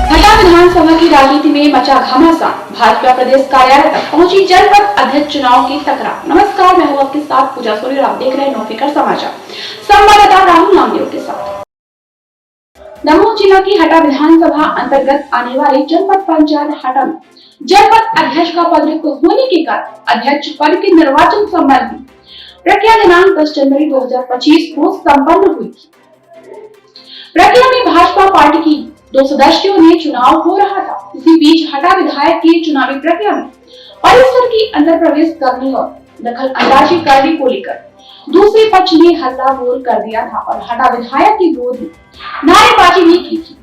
हटा विधानसभा की राजनीति में मचा घमासान, भाजपा प्रदेश कार्यालय तक पहुंची जनपद अध्यक्ष चुनाव की टकराव। नमस्कार, मैं हूं आपके साथ पूजा सोनी और आप देख रहे हैं नौफिकर समाचार। संवाददाता राहुल नामदेव के साथ। दमोह जिला की हटा विधानसभा अंतर्गत आने वाली जनपद पंचायत हटा में जनपद अध्यक्ष का पद रिक्त होने के कारण अध्यक्ष पद के निर्वाचन संबंधी प्रक्रिया दिनांक 10 जनवरी 2025 को संपन्न हुई थी। प्रक्रिया में भाजपा पार्टी की 2 सदस्यों ने चुनाव हो रहा था। इसी बीच हटा विधायक की चुनावी प्रक्रिया में परिसर के अंदर प्रवेश करने और दखल अंदाजी करने को लेकर दूसरे पक्ष ने हल्ला बोल कर दिया था और हटा विधायक के विरोध में नारेबाजी भी की थी।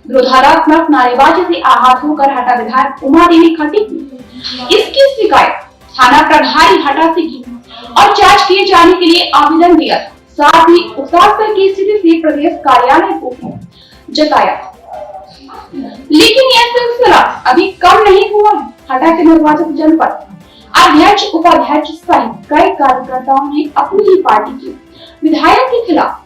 विरोधात्मक नारेबाजी से आहत होकर हटा विधायक उमा देवी खटीक ने इसकी शिकायत थाना प्रभारी हटा से की और जांच किए जाने के लिए आवेदन दिया था। साथ ही उकसाहट की स्थिति से प्रदेश कार्यालय को जताया, लेकिन यह सिलसिला अभी कम नहीं हुआ है। हटा के निर्वाचित जनपद अध्यक्ष उपाध्यक्ष सहित कई कार्यकर्ताओं ने अपनी ही पार्टी के विधायक के खिलाफ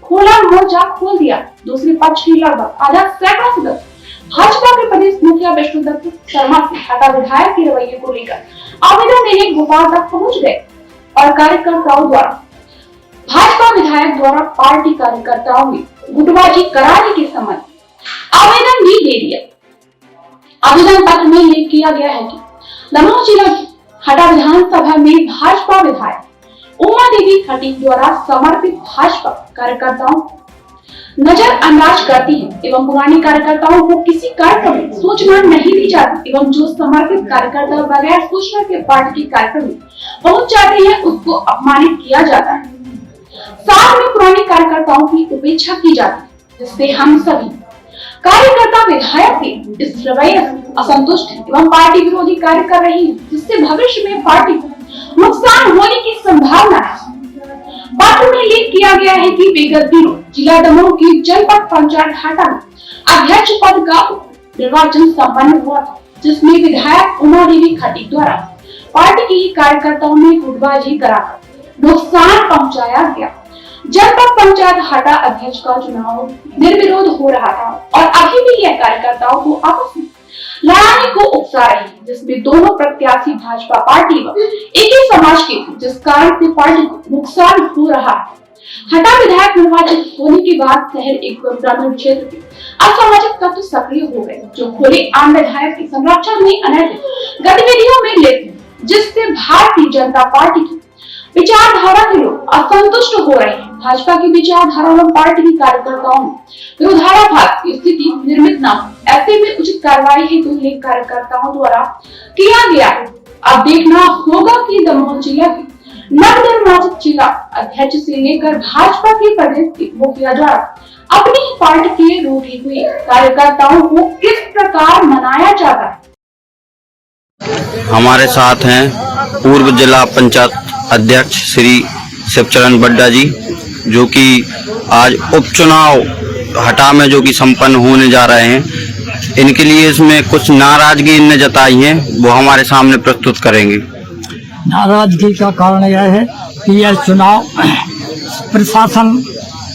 खोला मोर्चा खोल दिया। दूसरे पक्ष के लगभग आधा सैकड़ा सदस्य भाजपा के प्रदेश मुखिया विष्णुदत्त शर्मा से हटा विधायक के रवैये को लेकर आवेदन देने भोपाल तक पहुंच गए और कार्यकर्ताओं द्वारा भाजपा विधायक द्वारा पार्टी कार्यकर्ताओं में गुटबाजी कराने के संबंध आवेदन भी दे दिया। आवेदन पत्र में उल्लेख किया गया है कि दमोह जिला की हटा विधानसभा में भाजपा विधायक उमा देवी खटीक द्वारा समर्पित भाजपा कार्यकर्ताओं नजरअंदाज करती है एवं पुराने कार्यकर्ताओं को किसी कार्यक्रम में सूचना नहीं दी जाती एवं जो समर्पित कार्यकर्ता बगैर सूचना के पार्टी के कार्यक्रम में पहुंच जाते हैं उसको अपमानित किया जाता है। साथ में पुराने कार्यकर्ताओं की उपेक्षा की जाती है, जिससे हम सभी कार्यकर्ता विधायक के इस रवैये से असंतुष्ट है एवं पार्टी विरोधी कार्य कर रही है, जिससे भविष्य में पार्टी को नुकसान होने की संभावना है। पत्र में उल्लेख किया गया है कि विगत दिनों जिला दमोह की जनपद पंचायत हटा में अध्यक्ष पद का निर्वाचन संपन्न हुआ था, जिसमें विधायक उमा देवी खटीक द्वारा पार्टी के कार्यकर्ताओं में गुटबाजी कराकर नुकसान पहुंचाया गया। जनपद पंचायत हटा अध्यक्ष का चुनाव निर्विरोध हो रहा था और अभी भी यह कार्यकर्ताओं को आपस में लड़ाने को उकसा रही है, जिसमें दोनों प्रत्याशी भाजपा पार्टी व एक ही समाज के, जिस कारण से पार्टी को नुकसान हो रहा है। हटा विधायक निर्वाचित होने के बाद शहर एवं ग्रामीण क्षेत्र के असामाजिक तत्व सक्रिय हो गए, जो खुले आम विधायक के संरक्षण में अनैतिक गतिविधियों में लिप्त हैं, जिससे भारतीय जनता पार्टी की विचारधारा के लोग असंतुष्ट हो रहे हैं। भाजपा की विचारधारा एवं पार्टी के कार्यकर्ताओं में विरोधाभास की स्थिति निर्मित न हो, ऐसे में उचित कार्रवाई हेतु लेख कार्यकर्ताओं द्वारा किया गया है। अब देखना होगा कि दमोह जिला के नवनिर्वाचित जिला अध्यक्ष से लेकर भाजपा के प्रदेश के मुखिया द्वारा अपनी पार्टी के रूठे हुए कार्यकर्ताओं को किस प्रकार मनाया जाता है। हमारे साथ हैं पूर्व जिला पंचायत अध्यक्ष श्री शिवचरण बड्डा जी, जो कि आज उपचुनाव हटा में जो कि संपन्न होने जा रहे हैं। इनके लिए इसमें कुछ नाराजगी इनने जताई है, वो हमारे सामने प्रस्तुत करेंगे। नाराजगी का कारण यह है कि यह चुनाव प्रशासन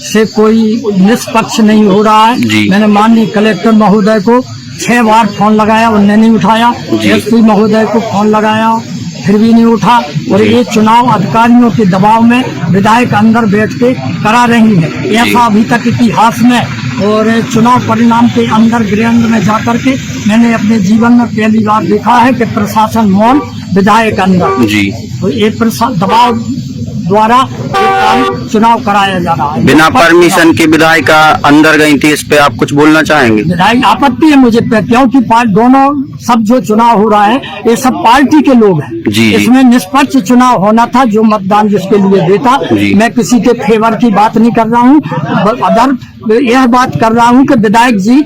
से कोई निष्पक्ष नहीं हो रहा है। मैंने माननीय कलेक्टर महोदय को 6 बार फोन लगाया, उन्होंने नहीं उठाया। एसपी महोदय को फोन लगाया, फिर भी नहीं उठा। और ये चुनाव अधिकारियों के दबाव में विधायक अंदर बैठ के करा रही है। ऐसा अभी तक इतिहास में और चुनाव परिणाम के अंदर गृह में जाकर के मैंने अपने जीवन में पहली बार देखा है कि प्रशासन मौन, विधायक अंदर। तो ये दबाव द्वारा चुनाव कराया जा रहा है। बिना परमिशन के विधायिका अंदर गई थी, इस पे आप कुछ बोलना चाहेंगे? विधायक आपत्ति है मुझे पे, क्योंकि दोनों सब जो चुनाव हो रहा है ये सब पार्टी के लोग हैं। इसमें निष्पक्ष चुनाव होना था, जो मतदान जिसके लिए देता। मैं किसी के फेवर की बात नहीं कर रहा हूँ, अदर यह बात कर रहा हूँ कि विधायक जी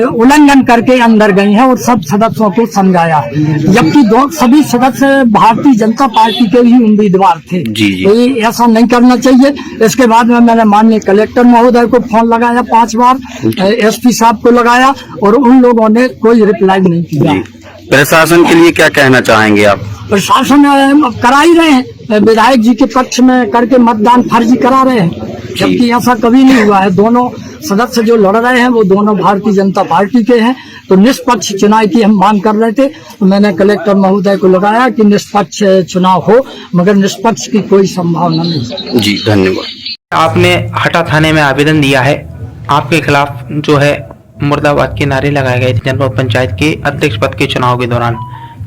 उल्लंघन करके अंदर गए हैं और सब सदस्यों को समझाया है, जबकि सभी सदस्य भारतीय जनता पार्टी के ही उम्मीदवार थे। तो ये ऐसा नहीं करना चाहिए। इसके बाद में मैंने माननीय कलेक्टर महोदय को फोन लगाया 5 बार, एसपी साहब को लगाया और उन लोगों ने कोई रिप्लाई नहीं किया। प्रशासन के लिए क्या कहना चाहेंगे आप? प्रशासन करा ही रहे हैं, विधायक जी के पक्ष में करके मतदान फर्जी करा रहे हैं, जबकि ऐसा कभी नहीं हुआ है। दोनों सदस्य जो लड़ रहे हैं वो दोनों भारतीय जनता पार्टी के हैं। तो निष्पक्ष चुनाव की हम मांग कर रहे थे, तो मैंने कलेक्टर महोदय को लगाया कि निष्पक्ष चुनाव हो, मगर निष्पक्ष की कोई संभावना नहीं। जी धन्यवाद। आपने हटा थाने में आवेदन दिया है, आपके खिलाफ जो है मुर्दाबाद के नारे लगाए गए थे जनपद पंचायत के अध्यक्ष पद के चुनाव के दौरान,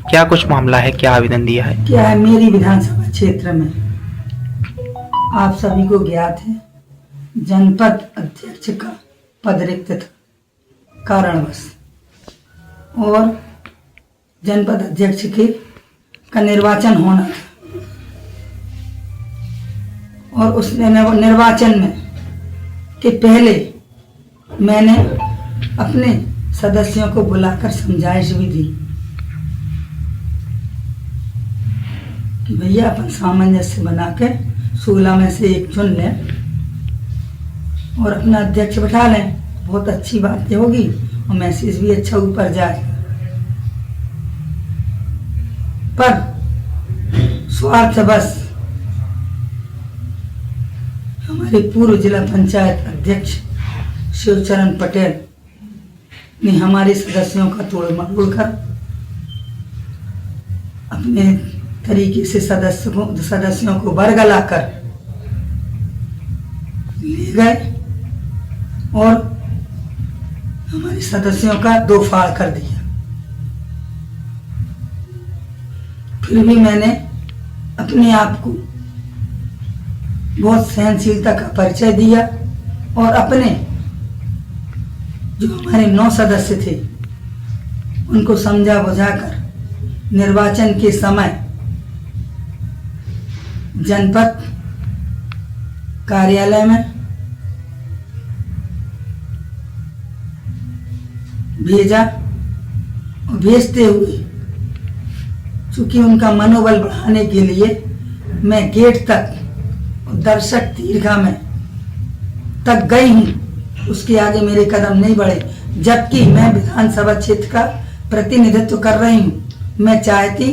क्या कुछ मामला है, क्या आवेदन दिया है? क्या है, मेरी विधानसभा क्षेत्र में आप सभी को ज्ञात है जनपद अध्यक्ष का पद रिक्त था कारणवश, और जनपद अध्यक्ष का निर्वाचन होना था, और उस निर्वाचन में के पहले मैंने अपने सदस्यों को बुलाकर समझाइश भी दी कि भैया अपन सामंजस्य बनाकर 16 में से एक चुन लें और अपना अध्यक्ष बैठा लें, बहुत अच्छी बात होगी और मैसेज भी अच्छा ऊपर जाए। पर स्वार्थवश हमारे पूर्व जिला पंचायत अध्यक्ष शिवचरण पटेल ने हमारे सदस्यों का तोड़ मरोड़ कर अपने तरीके से सदस्यों को बरगला कर ले गए और हमारे सदस्यों का दो फाड़ कर दिया। फिर भी मैंने अपने आप को बहुत सहनशीलता का परिचय दिया और अपने जो हमारे 9 सदस्य थे उनको समझा बुझाकर निर्वाचन के समय जनपद कार्यालय में भेजा और भेजते हुए चूंकि उनका मनोबल बढ़ाने के लिए मैं गेट तक दर्शक दीर्घा में तक गई हूं, उसके आगे मेरे कदम नहीं बढ़े, जबकि मैं विधानसभा क्षेत्र का प्रतिनिधित्व कर रही हूं। मैं चाहती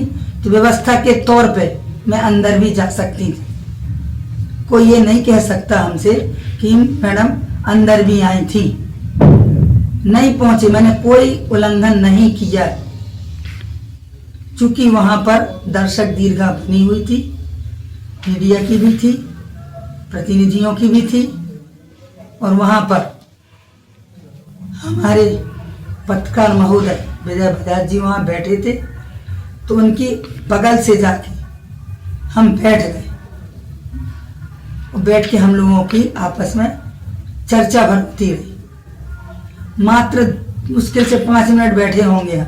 तो व्यवस्था के तौर पे मैं अंदर भी जा सकती थी, कोई ये नहीं कह सकता हमसे कि मैडम अंदर भी आई थी, नहीं पहुंचे, मैंने कोई उल्लंघन नहीं किया। चूंकि वहां पर दर्शक दीर्घा बनी हुई थी, मीडिया की भी थी, प्रतिनिधियों की भी थी, और वहां पर हमारे पत्रकार महोदय विजय बजाज जी वहां बैठे थे, तो उनकी बगल से जाके हम बैठ गए और बैठ के हम लोगों की आपस में चर्चा बढ़ती रही। मात्र मुश्किल से 5 मिनट बैठे होंगे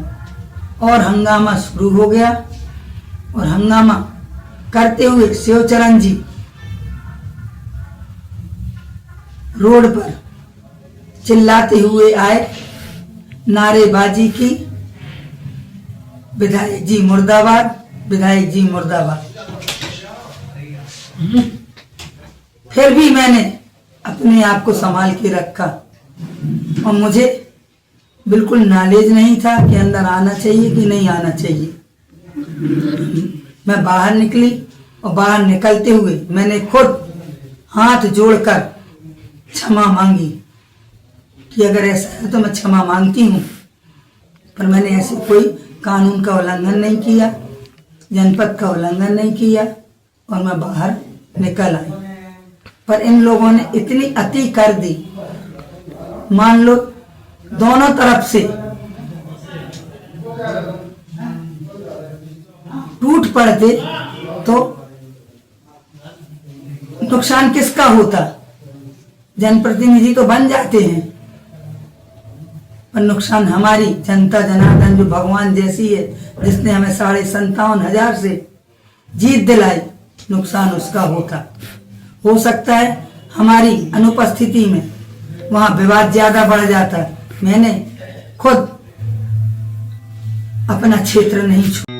और हंगामा शुरू हो गया, और हंगामा करते हुए शिवचरण जी रोड पर चिल्लाते हुए आए, नारेबाजी की, विधायक जी मुर्दाबाद, विधायक जी मुर्दाबाद। फिर भी मैंने अपने आप को संभाल के रखा और मुझे बिल्कुल नॉलेज नहीं था कि अंदर आना चाहिए कि नहीं आना चाहिए। मैं बाहर निकली और बाहर निकलते हुए मैंने खुद हाथ जोड़कर क्षमा मांगी कि अगर ऐसा है तो मैं क्षमा मांगती हूँ, पर मैंने ऐसे कोई कानून का उल्लंघन नहीं किया, जनपद का उल्लंघन नहीं किया, और मैं बाहर निकल आई। पर इन लोगों ने इतनी अति कर दी, मान लो दोनों तरफ से टूट पड़ते तो नुकसान किसका होता? जनप्रतिनिधि तो बन जाते हैं, पर नुकसान हमारी जनता जनार्दन जो भगवान जैसी है, जिसने हमें 57,500 से जीत दिलाई, नुकसान उसका होता। हो सकता है हमारी अनुपस्थिति में वहां विवाद ज्यादा बढ़ जाता। मैंने खुद अपना क्षेत्र नहीं छोड़ा।